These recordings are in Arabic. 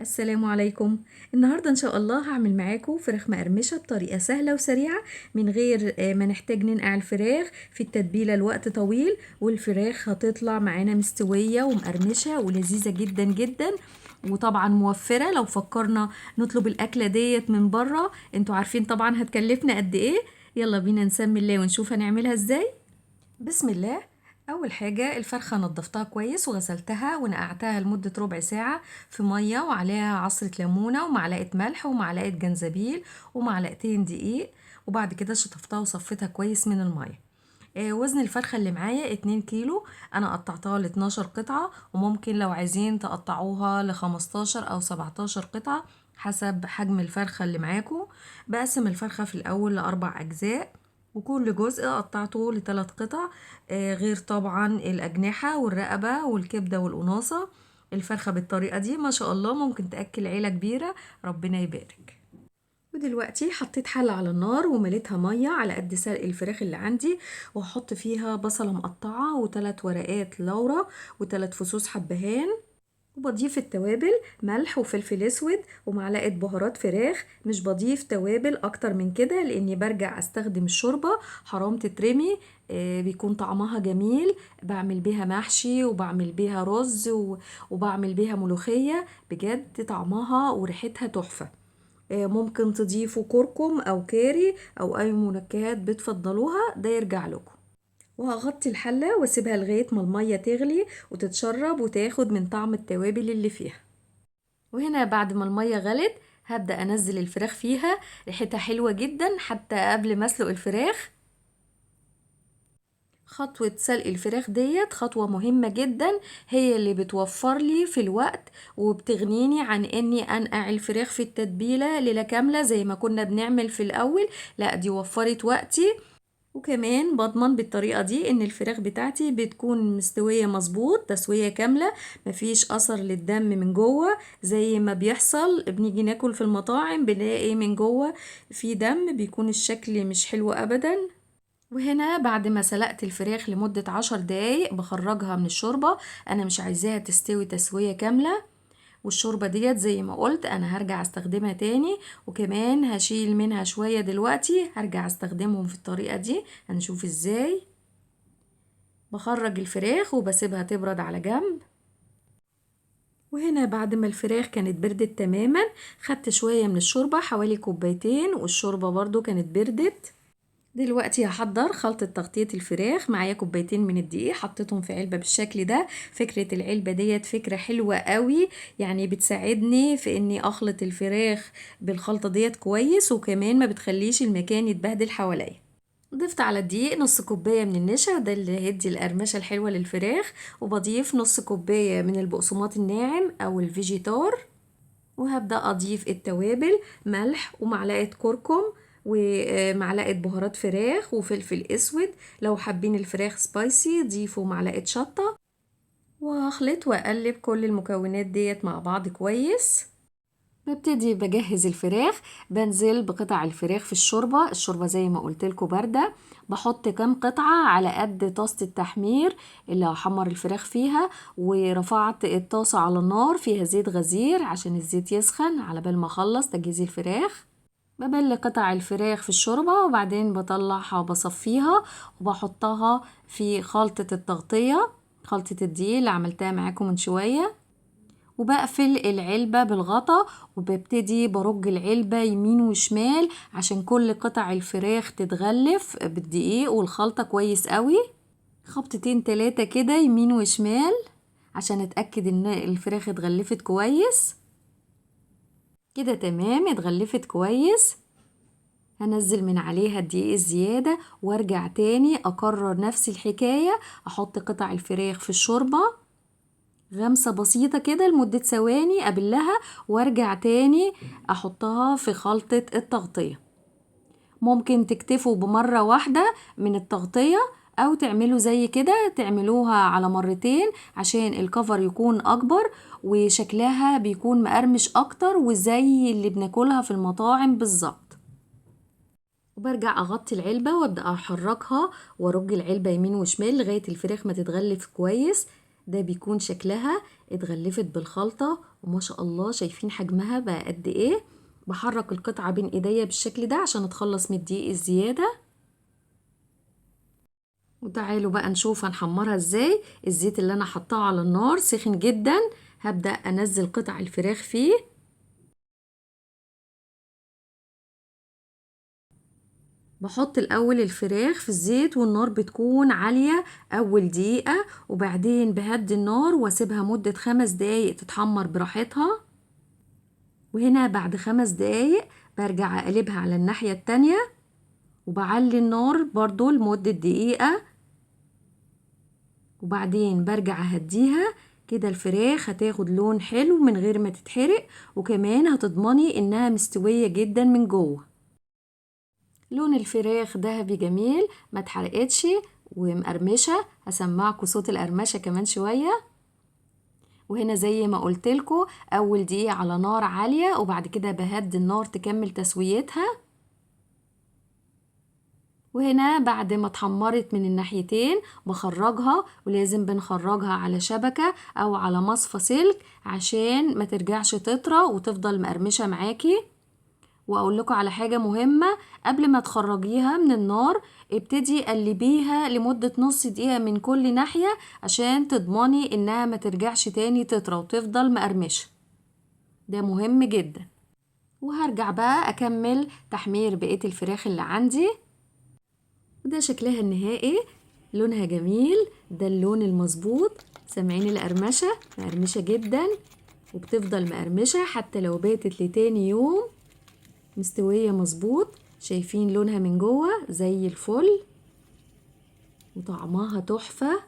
السلام عليكم. النهاردة إن شاء الله هعمل معاكم فراخ مقرمشة بطريقة سهلة وسريعة من غير ما نحتاج ننقع الفراخ في التتبيلة لوقت طويل، والفراخ هتطلع معانا مستوية ومقرمشة ولذيذة جدا جدا، وطبعا موفرة. لو فكرنا نطلب الأكلة ديت من بره انتوا عارفين طبعا هتكلفنا قد ايه. يلا بينا نسمي الله ونشوف هنعملها ازاي. بسم الله. اول حاجه الفرخه نضفتها كويس وغسلتها ونقعتها لمده ربع ساعه في ميه وعليها عصره ليمونه ومعلقه ملح ومعلقه جنزبيل ومعلقتين دقيق، وبعد كده شطفتها وصفتها كويس من الميه. وزن الفرخه اللي معايا 2 كيلو. انا قطعتها ل 12 قطعه، وممكن لو عايزين تقطعوها ل 15 او 17 قطعه حسب حجم الفرخه اللي معاكم. بقسم الفرخه في الاول لاربع اجزاء، وكل جزء قطعته لثلاث قطع، غير طبعا الأجنحة والرقبة والكبدة والقناصة. الفرخة بالطريقة دي ما شاء الله ممكن تأكل عيلة كبيرة، ربنا يبارك. ودلوقتي حطيت حلة على النار ومليتها مية على قد سلق الفراخ اللي عندي، وهحط فيها بصلة مقطعة وثلاث ورقات لورا وثلاث فصوص حبهان، وبضيف التوابل ملح وفلفل اسود ومعلقة بهارات فراخ. مش بضيف توابل اكتر من كده لاني برجع استخدم الشوربة، حرام تترمي. بيكون طعمها جميل، بعمل بيها محشي وبعمل بيها رز وبعمل بيها ملوخية، بجد طعمها وريحتها تحفة. ممكن تضيفوا كركم او كاري او اي منكهات بتفضلوها، ده يرجع لكم. وهغطي الحلة واسيبها لغاية ما المية تغلي وتتشرب وتاخد من طعم التوابل اللي فيها. وهنا بعد ما المية غلت هبدأ انزل الفراخ فيها. ريحتها حلوة جدا حتى قبل ما اسلق الفراخ. خطوة سلق الفراخ ديت خطوة مهمة جدا، هي اللي بتوفر لي في الوقت وبتغنيني عن اني انقع الفراخ في التتبيلة ليلة كاملة زي ما كنا بنعمل في الاول. لا، دي وفرت وقتي، وكمان بضمن بالطريقة دي ان الفراخ بتاعتي بتكون مستوية مظبوط تسوية كاملة، مفيش اثر للدم من جوه زي ما بيحصل بنيجي ناكل في المطاعم بنلاقي من جوه في دم، بيكون الشكل مش حلو ابدا. وهنا بعد ما سلقت الفراخ لمدة 10 دقايق بخرجها من الشوربة، انا مش عايزاها تستوي تسوية كاملة. والشوربة ديت زي ما قلت انا هرجع استخدمها تاني، وكمان هشيل منها شوية دلوقتي هرجع استخدمهم في الطريقة دي. هنشوف ازاي. بخرج الفراخ وبسيبها تبرد على جنب. وهنا بعد ما الفراخ كانت بردت تماما خدت شوية من الشوربة حوالي كوبايتين، والشوربة برضو كانت بردت. دلوقتي هحضر خلطة تغطية الفراخ. معايا كوبايتين من الدقيق حطيتهم في علبة بالشكل ده. فكرة العلبة ديت فكرة حلوة قوي، يعني بتساعدني في اني اخلط الفراخ بالخلطة ديت كويس، وكمان ما بتخليش المكان يتبهدل حواليا. ضفت على الدقيق نص كوباية من النشا وده اللي هيدي القرمشة الحلوة للفراخ، وبضيف نص كوباية من البقسماط الناعم او الفيجيتار، وهبدأ أضيف التوابل ملح ومعلقة كركم ومعلقة بهارات فراخ وفلفل اسود. لو حابين الفراخ سبايسي ضيفوا معلقة شطة، وهخلط واقلب كل المكونات ديت مع بعض كويس. ببتدي بجهز الفراخ، بنزل بقطع الفراخ في الشوربة زي ما قلتلكوا باردة. بحط كام قطعة على قد طاسة التحمير اللي هحمر الفراخ فيها، ورفعت الطاسة على النار فيها زيت غزير عشان الزيت يسخن على بال ما اخلص تجهيز الفراخ. ببل قطع الفراخ في الشوربة وبعدين بطلعها وبصفيها وبحطها في خلطة التغطية، خلطة الدقيق اللي عملتها معاكم من شوية، وبقفل العلبة بالغطا وببتدي برج العلبة يمين وشمال عشان كل قطع الفراخ تتغلف بالدقيق والخلطة كويس قوي. خبطتين تلاتة كده يمين وشمال عشان اتأكد ان الفراخ اتغلفت كويس. كده تمام، اتغلفت كويس. هنزل من عليها الدقيق الزيادة وارجع تاني اكرر نفس الحكاية، احط قطع الفراخ في الشوربة غمسة بسيطة كده لمدة ثواني أبلها، وارجع تاني أحطها في خلطة التغطية. ممكن تكتفوا بمرة واحدة من التغطية أو تعملوا زي كده تعملوها على مرتين عشان الكفر يكون أكبر وشكلها بيكون مقرمش أكتر وزي اللي بناكلها في المطاعم بالظبط. وبرجع أغطي العلبة وأبدأ أحركها وأرج العلبة يمين وشمال لغاية الفراخ ما تتغلف كويس. ده بيكون شكلها اتغلفت بالخلطة، وما شاء الله شايفين حجمها بقى قد ايه. بحرك القطعة بين ايديا بالشكل ده عشان اتخلص من الدقيق الزيادة. وتعالوا بقى نشوف هنحمرها ازاي. الزيت اللي انا حطاه على النار سخن جدا، هبدأ انزل قطع الفراخ فيه. بحط الاول الفراخ في الزيت والنار بتكون عالية اول دقيقة، وبعدين بهدي النار واسيبها مدة 5 دقايق تتحمر براحتها. وهنا بعد 5 دقايق برجع اقلبها على الناحية التانية، وبعلي النار برضو لمدة دقيقة، وبعدين برجع اهديها. كده الفراخ هتاخد لون حلو من غير ما تتحرق، وكمان هتضمني انها مستوية جدا من جوه. لون الفراخ ذهبي جميل، ما اتحرقتش ومقرمشة. هسمعكوا صوت القرمشة كمان شوية. وهنا زي ما قلتلكوا اول دقيقة على نار عالية، وبعد كده بهدي النار تكمل تسويتها. وهنا بعد ما اتحمرت من الناحيتين بخرجها، ولازم بنخرجها على شبكة او على مصفى سلك عشان ما ترجعش تطرى وتفضل مقرمشة معاكي. واقول لكم على حاجة مهمة، قبل ما تخرجيها من النار ابتدي قلبيها لمدة نص دقيقة من كل ناحية عشان تضمني انها ما ترجعش تاني تطرى وتفضل مقرمشة. ده مهم جدا. وهرجع بقى اكمل تحمير بقية الفراخ اللي عندي. وده شكلها النهائي، لونها جميل، ده اللون المظبوط. سامعين القرمشة؟ مقرمشة جدا، وبتفضل مقرمشة حتى لو باتت لتاني يوم. مستوية مظبوط، شايفين لونها من جوه زي الفل، وطعمها تحفة.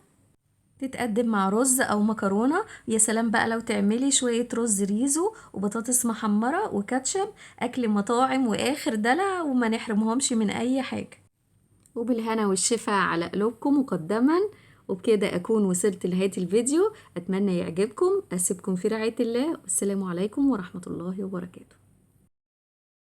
تتقدم مع رز او مكرونة. يا سلام بقى لو تعملي شوية رز ريزو وبطاطس محمرة وكاتشب، اكل مطاعم واخر دلع وما نحرمهمش من اي حاجة. وبالهنا والشفا على قلوبكم مقدما. وبكده أكون وصلت لنهاية الفيديو، أتمنى يعجبكم. أسيبكم في رعاية الله، والسلام عليكم ورحمة الله وبركاته.